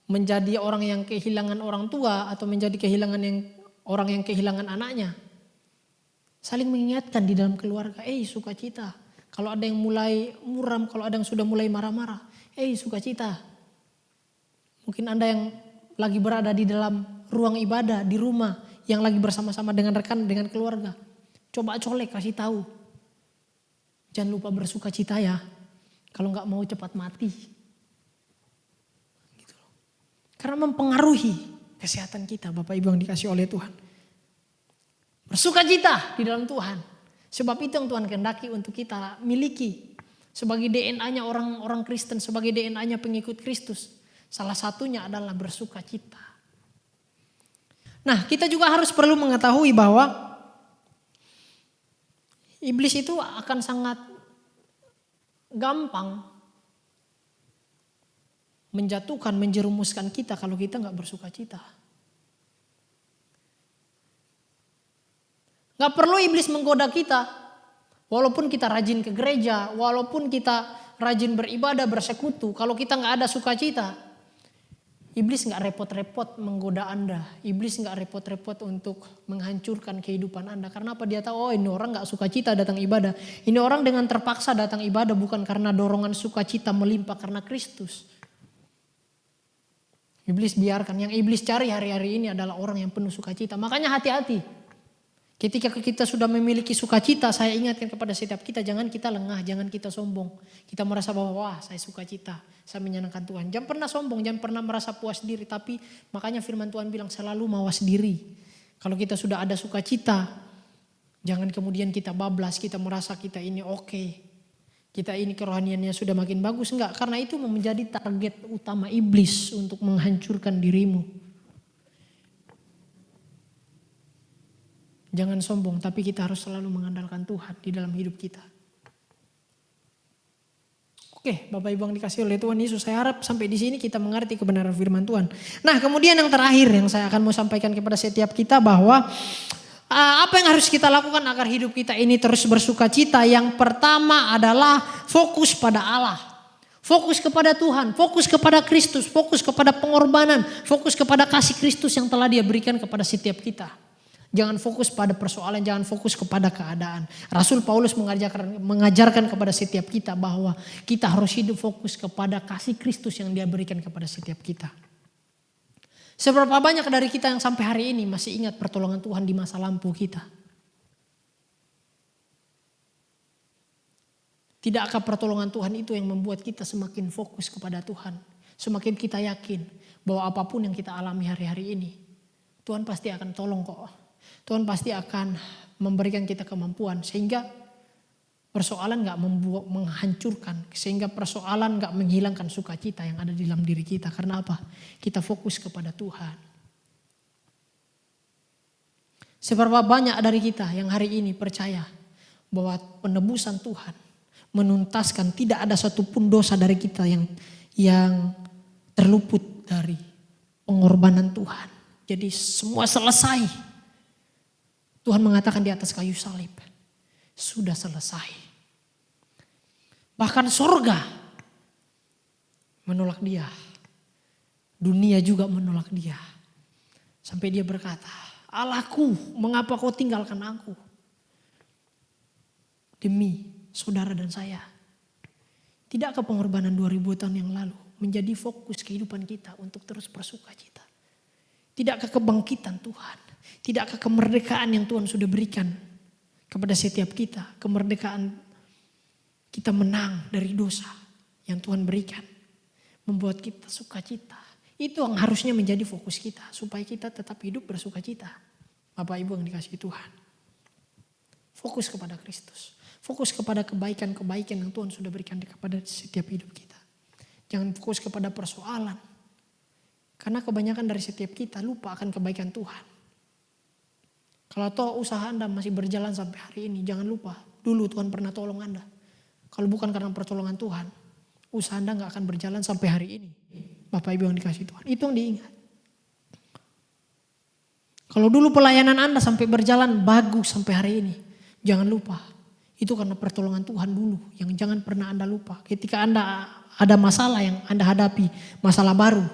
menjadi orang yang kehilangan orang tua atau menjadi orang yang kehilangan anaknya, saling mengingatkan di dalam keluarga. Sukacita. Kalau ada yang mulai muram, kalau ada yang sudah mulai marah-marah, sukacita. Mungkin Anda yang lagi berada di dalam ruang ibadah di rumah, yang lagi bersama-sama dengan rekan, dengan keluarga. Coba colek, kasih tahu. Jangan lupa bersukacita ya. Kalau nggak mau cepat mati. Gitu loh. Karena mempengaruhi kesehatan kita, Bapak Ibu yang dikasih oleh Tuhan. Bersukacita di dalam Tuhan. Sebab itu yang Tuhan kehendaki untuk kita miliki. Sebagai DNA-nya orang Kristen, sebagai DNA-nya pengikut Kristus. Salah satunya adalah bersukacita. Nah, kita juga harus perlu mengetahui bahwa iblis itu akan sangat gampang menjatuhkan, menjerumuskan kita kalau kita gak bersukacita. Gak perlu iblis menggoda kita, walaupun kita rajin ke gereja, walaupun kita rajin beribadah, bersekutu, kalau kita gak ada sukacita, Iblis nggak repot-repot menggoda Anda. Iblis nggak repot-repot untuk menghancurkan kehidupan Anda. Karena apa? Dia tahu, oh ini orang nggak sukacita datang ibadah. Ini orang dengan terpaksa datang ibadah bukan karena dorongan sukacita melimpah karena Kristus. Iblis biarkan. Yang iblis cari hari-hari ini adalah orang yang penuh sukacita. Makanya hati-hati. Ketika kita sudah memiliki sukacita, saya ingatkan kepada setiap kita, jangan kita lengah, jangan kita sombong. Kita merasa bahwa wah saya sukacita, saya menyenangkan Tuhan. Jangan pernah sombong, jangan pernah merasa puas diri. Tapi makanya firman Tuhan bilang selalu mawas diri. Kalau kita sudah ada sukacita, jangan kemudian kita bablas, kita merasa kita ini oke. Kita ini kerohaniannya sudah makin bagus. Enggak, karena itu menjadi target utama iblis untuk menghancurkan dirimu. Jangan sombong, tapi kita harus selalu mengandalkan Tuhan di dalam hidup kita. Oke, Bapak Ibu yang dikasih oleh Tuhan Yesus, saya harap sampai di sini kita mengerti kebenaran firman Tuhan. Nah, kemudian yang terakhir yang saya akan mau sampaikan kepada setiap kita bahwa apa yang harus kita lakukan agar hidup kita ini terus bersukacita? Yang pertama adalah fokus pada Allah. Fokus kepada Tuhan, fokus kepada Kristus, fokus kepada pengorbanan, fokus kepada kasih Kristus yang telah Dia berikan kepada setiap kita. Jangan fokus pada persoalan, jangan fokus kepada keadaan. Rasul Paulus mengajarkan kepada setiap kita bahwa kita harus hidup fokus kepada kasih Kristus yang Dia berikan kepada setiap kita. Seberapa banyak dari kita yang sampai hari ini masih ingat pertolongan Tuhan di masa lampau kita? Tidakkah pertolongan Tuhan itu yang membuat kita semakin fokus kepada Tuhan? Semakin kita yakin bahwa apapun yang kita alami hari-hari ini, Tuhan pasti akan tolong kok. Tuhan pasti akan memberikan kita kemampuan sehingga persoalan gak menghancurkan. Sehingga persoalan gak menghilangkan sukacita yang ada di dalam diri kita. Karena apa? Kita fokus kepada Tuhan. Seberapa banyak dari kita yang hari ini percaya bahwa penebusan Tuhan menuntaskan, tidak ada satupun dosa dari kita yang terluput dari pengorbanan Tuhan. Jadi semua selesai. Tuhan mengatakan di atas kayu salib, sudah selesai. Bahkan sorga menolak Dia. Dunia juga menolak Dia. Sampai Dia berkata, Allahku, mengapa kau tinggalkan aku? Demi saudara dan saya. Tidakkah pengorbanan 2000 tahun yang lalu menjadi fokus kehidupan kita untuk terus bersukacita? Tidakkah kebangkitan Tuhan? Tidakkah kemerdekaan yang Tuhan sudah berikan kepada setiap kita? Kemerdekaan kita menang dari dosa yang Tuhan berikan. Membuat kita sukacita. Itu yang harusnya menjadi fokus kita. Supaya kita tetap hidup bersukacita. Bapak Ibu yang dikasihi Tuhan. Fokus kepada Kristus. Fokus kepada kebaikan-kebaikan yang Tuhan sudah berikan kepada setiap hidup kita. Jangan fokus kepada persoalan. Karena kebanyakan dari setiap kita lupa akan kebaikan Tuhan. Kalau toh usaha Anda masih berjalan sampai hari ini, jangan lupa. Dulu Tuhan pernah tolong Anda. Kalau bukan karena pertolongan Tuhan, usaha Anda gak akan berjalan sampai hari ini. Bapak Ibu yang dikasihi Tuhan, itu yang diingat. Kalau dulu pelayanan Anda sampai berjalan bagus sampai hari ini, jangan lupa. Itu karena pertolongan Tuhan dulu, yang jangan pernah Anda lupa. Ketika Anda ada masalah yang Anda hadapi, masalah baru,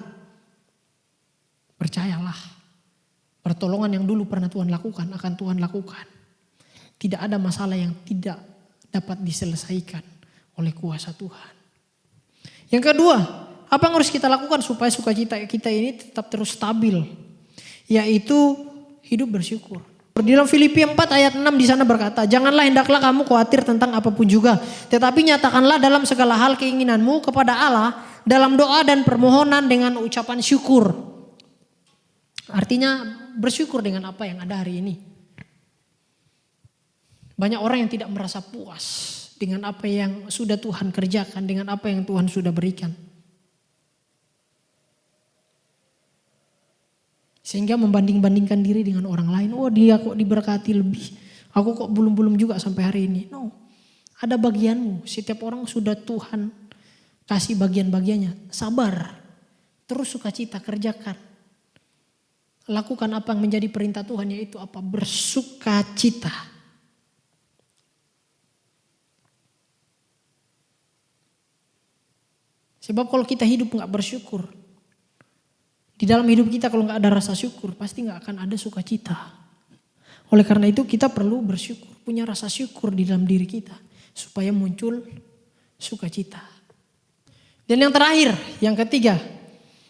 percayalah. Pertolongan yang dulu pernah Tuhan lakukan akan Tuhan lakukan. Tidak ada masalah yang tidak dapat diselesaikan oleh kuasa Tuhan. Yang kedua, apa yang harus kita lakukan supaya sukacita kita ini tetap terus stabil? Yaitu hidup bersyukur. Di dalam Filipi 4 ayat 6 di sana berkata, janganlah hendaklah kamu khawatir tentang apapun juga. Tetapi nyatakanlah dalam segala hal keinginanmu kepada Allah dalam doa dan permohonan dengan ucapan syukur. Artinya bersyukur dengan apa yang ada hari ini. Banyak orang yang tidak merasa puas dengan apa yang sudah Tuhan kerjakan, dengan apa yang Tuhan sudah berikan. Sehingga membanding-bandingkan diri dengan orang lain. Oh dia kok diberkati lebih. Aku kok belum juga sampai hari ini. No, ada bagianmu. Setiap orang sudah Tuhan kasih bagian-bagiannya. Sabar, terus sukacita, kerjakan. Lakukan apa yang menjadi perintah Tuhan, yaitu apa? Bersukacita. Sebab kalau kita hidup gak bersyukur, Di dalam hidup kita kalau nggak ada rasa syukur, pasti nggak akan ada sukacita. Oleh karena itu kita perlu bersyukur, punya rasa syukur di dalam diri kita. Supaya muncul sukacita. Dan yang terakhir, yang ketiga.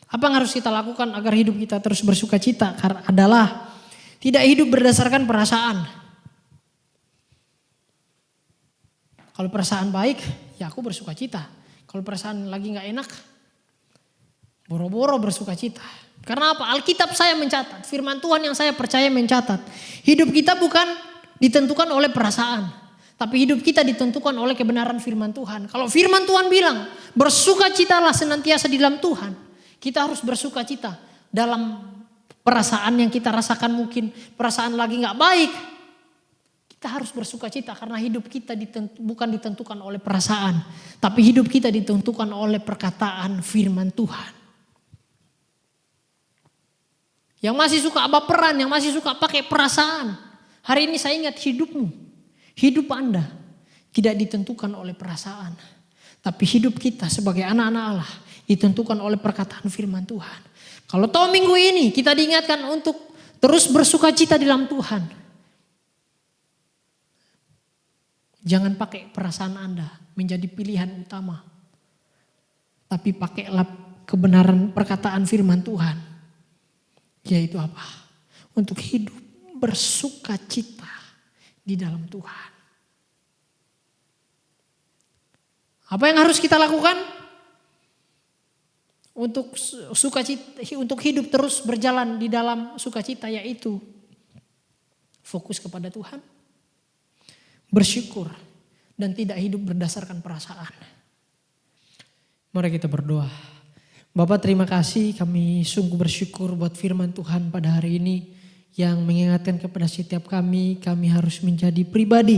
Apa yang harus kita lakukan agar hidup kita terus bersukacita? Karena adalah tidak hidup berdasarkan perasaan. Kalau perasaan baik, ya aku bersukacita. Kalau perasaan lagi nggak enak, boro-boro bersukacita. Karena apa? Alkitab saya mencatat, firman Tuhan yang saya percaya mencatat. Hidup kita bukan ditentukan oleh perasaan. Tapi hidup kita ditentukan oleh kebenaran firman Tuhan. Kalau firman Tuhan bilang, bersukacitalah senantiasa di dalam Tuhan. Kita harus bersukacita dalam perasaan yang kita rasakan, mungkin perasaan lagi gak baik. Kita harus bersukacita karena hidup kita bukan ditentukan oleh perasaan. Tapi hidup kita ditentukan oleh perkataan firman Tuhan. Yang masih suka baperan, yang masih suka pakai perasaan. Hari ini saya ingat hidupmu, hidup Anda tidak ditentukan oleh perasaan. Tapi hidup kita sebagai anak-anak Allah ditentukan oleh perkataan firman Tuhan. Kalau tahu minggu ini kita diingatkan untuk terus bersukacita di dalam Tuhan. Jangan pakai perasaan Anda menjadi pilihan utama. Tapi pakailah kebenaran perkataan firman Tuhan. Yaitu apa? Untuk hidup bersukacita di dalam Tuhan. Apa yang harus kita lakukan? Untuk sukacita, untuk hidup terus berjalan di dalam sukacita, yaitu fokus kepada Tuhan, bersyukur, dan tidak hidup berdasarkan perasaan. Mari kita berdoa. Bapak, terima kasih, kami sungguh bersyukur buat firman Tuhan pada hari ini yang mengingatkan kepada setiap kami harus menjadi pribadi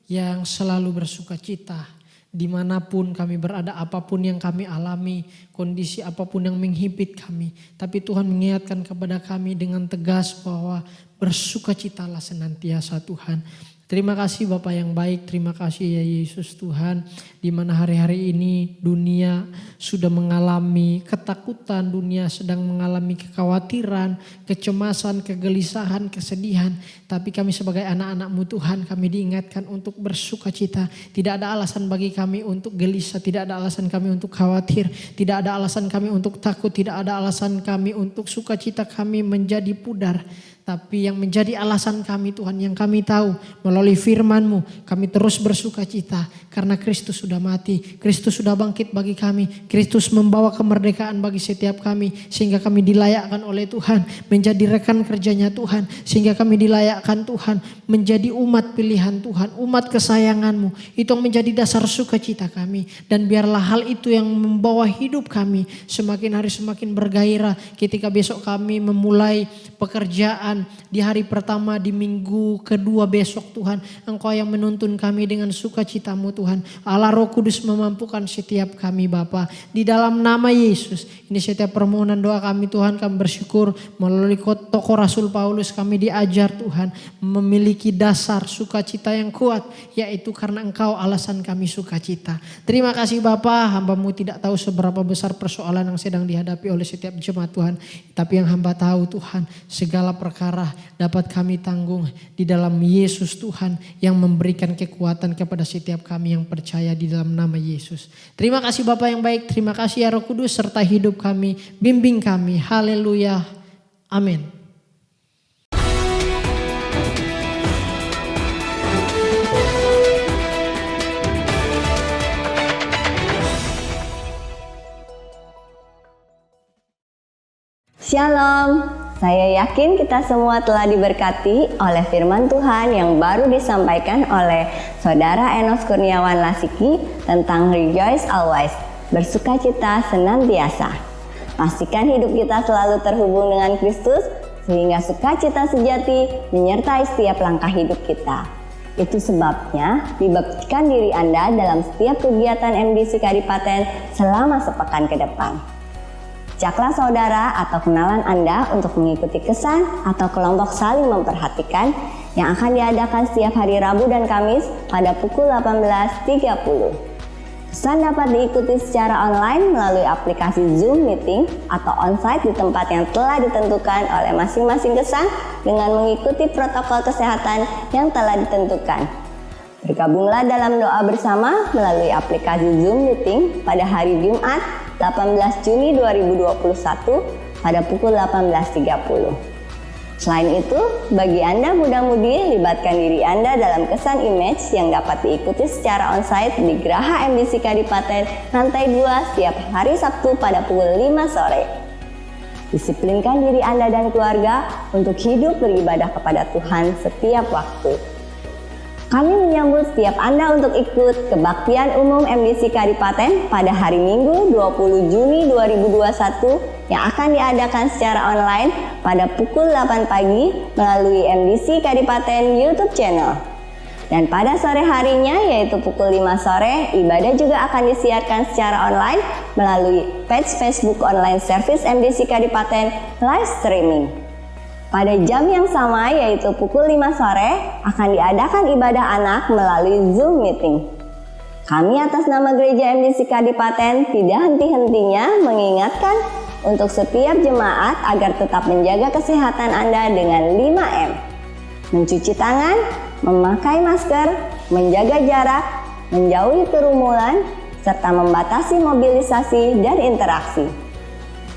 yang selalu bersukacita. Dimanapun kami berada, apapun yang kami alami, kondisi apapun yang menghimpit kami. Tapi Tuhan mengingatkan kepada kami dengan tegas bahwa bersukacitalah senantiasa Tuhan. Terima kasih Bapak yang baik, terima kasih ya Yesus Tuhan. Di mana hari-hari ini dunia sudah mengalami ketakutan, dunia sedang mengalami kekhawatiran, kecemasan, kegelisahan, kesedihan. Tapi kami sebagai anak-anak-Mu Tuhan, kami diingatkan untuk bersukacita. Tidak ada alasan bagi kami untuk gelisah, tidak ada alasan kami untuk khawatir, tidak ada alasan kami untuk takut, tidak ada alasan kami untuk sukacita kami menjadi pudar. Tapi yang menjadi alasan kami Tuhan, yang kami tahu melalui firman-Mu, kami terus bersukacita karena Kristus sudah mati, Kristus sudah bangkit bagi kami, Kristus membawa kemerdekaan bagi setiap kami, sehingga kami dilayakkan oleh Tuhan menjadi rekan kerjanya Tuhan, sehingga kami dilayakkan Tuhan menjadi umat pilihan Tuhan, umat kesayangan-Mu. Itu yang menjadi dasar sukacita kami, dan biarlah hal itu yang membawa hidup kami semakin hari semakin bergairah ketika besok kami memulai pekerjaan di hari pertama, di minggu kedua besok Tuhan. Engkau yang menuntun kami dengan sukacita-Mu Tuhan. Allah Roh Kudus memampukan setiap kami Bapa. Di dalam nama Yesus, ini setiap permohonan doa kami Tuhan, kami bersyukur melalui tokoh Rasul Paulus kami diajar Tuhan memiliki dasar sukacita yang kuat, yaitu karena Engkau alasan kami sukacita. Terima kasih Bapa, hamba-Mu tidak tahu seberapa besar persoalan yang sedang dihadapi oleh setiap jemaat Tuhan. Tapi yang hamba tahu Tuhan, segala perkara dapat kami tanggung di dalam Yesus Tuhan yang memberikan kekuatan kepada setiap kami yang percaya di dalam nama Yesus. Terima kasih Bapa yang baik, terima kasih ya Roh Kudus serta hidup kami, bimbing kami. Haleluya. Amin. Shalom, saya yakin kita semua telah diberkati oleh firman Tuhan yang baru disampaikan oleh Saudara Enos Kurniawan Lasiki tentang Rejoice Always, bersukacita senantiasa. Pastikan hidup kita selalu terhubung dengan Kristus sehingga sukacita sejati menyertai setiap langkah hidup kita. Itu sebabnya dibaptiskan diri Anda dalam setiap kegiatan MDC Kadipaten selama sepekan ke depan. Ajaklah saudara atau kenalan Anda untuk mengikuti kesan atau kelompok saling memperhatikan yang akan diadakan setiap hari Rabu dan Kamis pada pukul 18.30. Kesan dapat diikuti secara online melalui aplikasi Zoom Meeting atau onsite di tempat yang telah ditentukan oleh masing-masing kesan dengan mengikuti protokol kesehatan yang telah ditentukan. Bergabunglah dalam doa bersama melalui aplikasi Zoom Meeting pada hari Jumat 18 Juni 2021 pada pukul 18.30. Selain itu, bagi Anda muda-mudi, libatkan diri Anda dalam kesan image yang dapat diikuti secara onsite di Geraha MDC Kadipaten lantai 2 setiap hari Sabtu pada pukul 5 sore. Disiplinkan diri Anda dan keluarga untuk hidup beribadah kepada Tuhan setiap waktu. Kami menyambut setiap Anda untuk ikut kebaktian umum MDC Kadipaten pada hari Minggu 20 Juni 2021 yang akan diadakan secara online pada pukul 8 pagi melalui MDC Kadipaten YouTube channel. Dan pada sore harinya yaitu pukul 5 sore, ibadah juga akan disiarkan secara online melalui page Facebook online service MDC Kadipaten live streaming. Pada jam yang sama yaitu pukul 5 sore akan diadakan ibadah anak melalui Zoom Meeting. Kami atas nama Gereja MDC Kadipaten tidak henti-hentinya mengingatkan untuk setiap jemaat agar tetap menjaga kesehatan Anda dengan 5M. Mencuci tangan, memakai masker, menjaga jarak, menjauhi kerumunan, serta membatasi mobilisasi dan interaksi.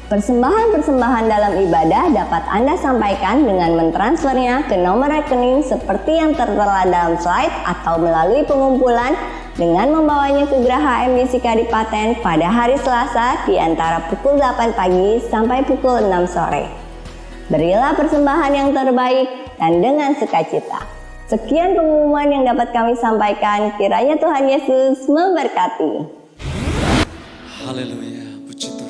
Persembahan-persembahan dalam ibadah dapat Anda sampaikan dengan mentransfernya ke nomor rekening seperti yang tertera dalam slide atau melalui pengumpulan dengan membawanya ke Geraha MDC Kadipaten pada hari Selasa di antara pukul 8 pagi sampai pukul 6 sore. Berilah persembahan yang terbaik dan dengan sukacita. Sekian pengumuman yang dapat kami sampaikan, kiranya Tuhan Yesus memberkati. Haleluya, puji Tuhan.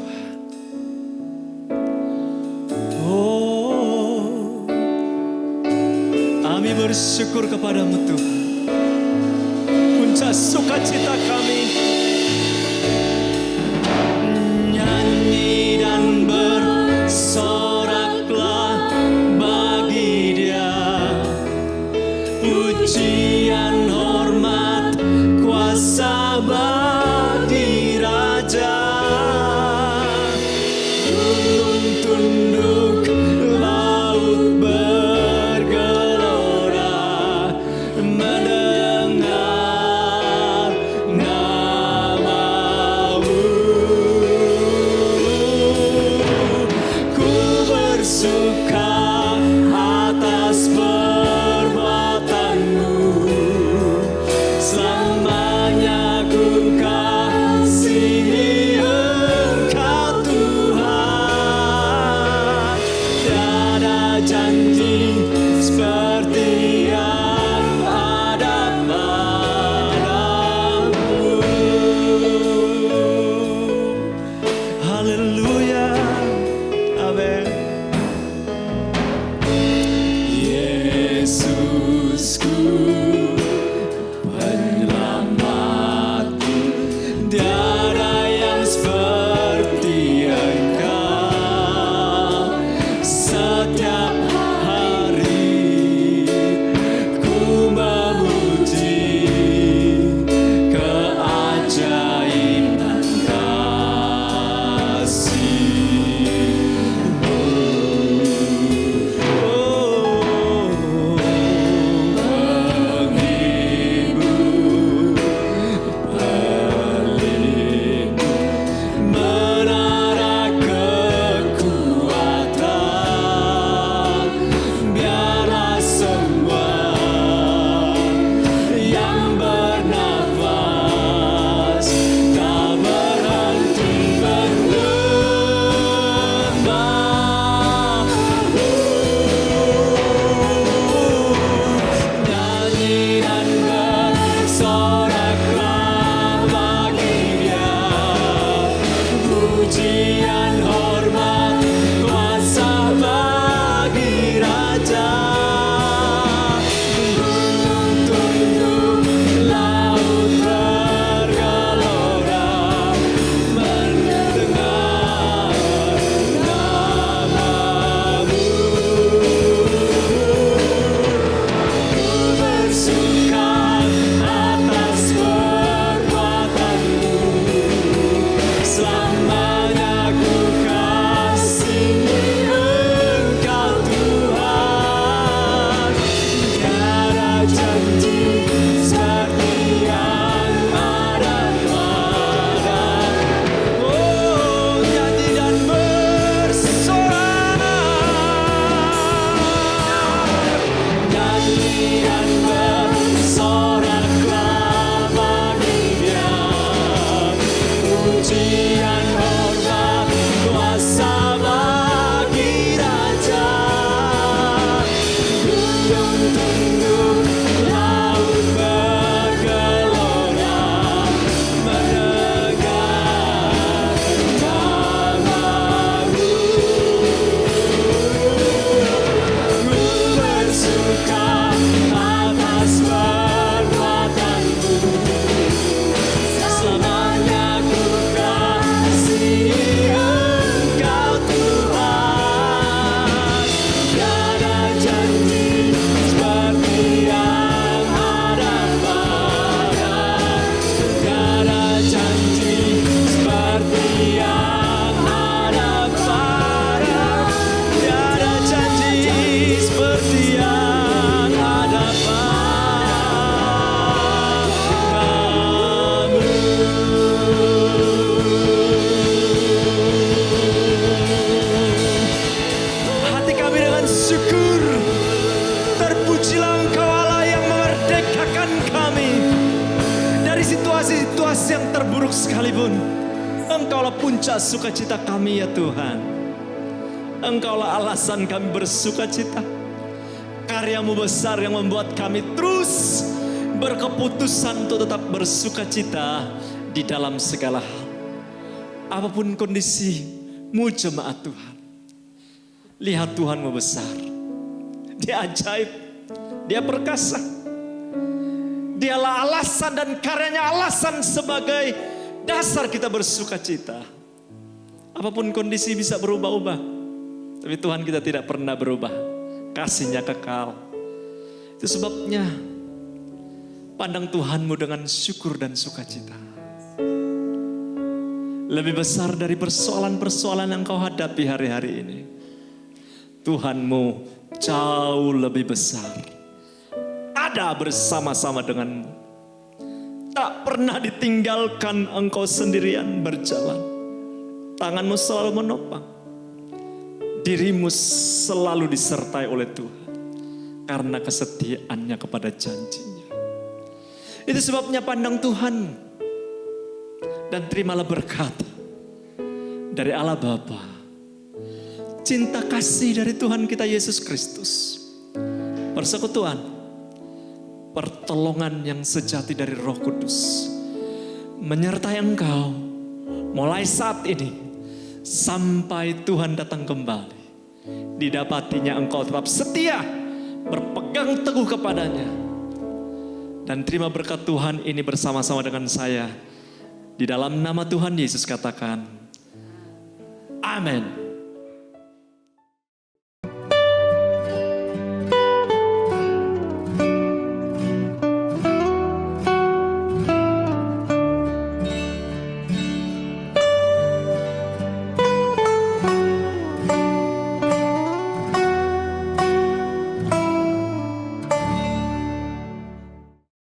Oh, kami bersyukur kepadamu Tuhan. Puncak sukacita kami, nyanyi dan bersoraklah bagi Dia, pujian hormat kuasa bagi Raja. Gunung tunduk, laut bergelora mendengar nama-Mu. Ku bersuka atas perbuatan-Mu, selamanya ku kasihi Engkau Tuhan. Tiada janji seperti yang ada padamu. Haleluya, amin. Yesusku, penyelamatku, tiada yang seperti Engkau. Setiap hari ku memuji keajaiban kasih. puncak sukacita kami ya Tuhan. Engkaulah alasan kami bersukacita. Karyamu besar yang membuat kami terus berkeputusan untuk tetap bersukacita di dalam segala hal. Apapun kondisimu jemaat Tuhan, lihat Tuhanmu besar. Dia ajaib, dia perkasa. Dialah alasan dan karyanya alasan sebagai dasar kita bersukacita. Apapun kondisi bisa berubah-ubah, tapi Tuhan kita tidak pernah berubah. Kasih-Nya kekal. Itu sebabnya pandang Tuhanmu dengan syukur dan sukacita. Lebih besar dari persoalan-persoalan yang kau hadapi hari-hari ini. Tuhanmu jauh lebih besar. Ada bersama-sama denganmu. Tak pernah ditinggalkan engkau sendirian berjalan. Tanganmu selalu menopang. Dirimu selalu disertai oleh Tuhan. Karena kesetiaannya kepada janjinya. Itu sebabnya pandang Tuhan. Dan terimalah berkat dari Allah Bapa. Cinta kasih dari Tuhan kita Yesus Kristus. Persekutuan. Pertolongan yang sejati dari Roh Kudus. Menyertai engkau mulai saat ini. Sampai Tuhan datang kembali. Didapatinya engkau tetap setia. Berpegang teguh kepadanya. Dan terima berkat Tuhan ini bersama-sama dengan saya. Di dalam nama Tuhan Yesus katakan. Amin.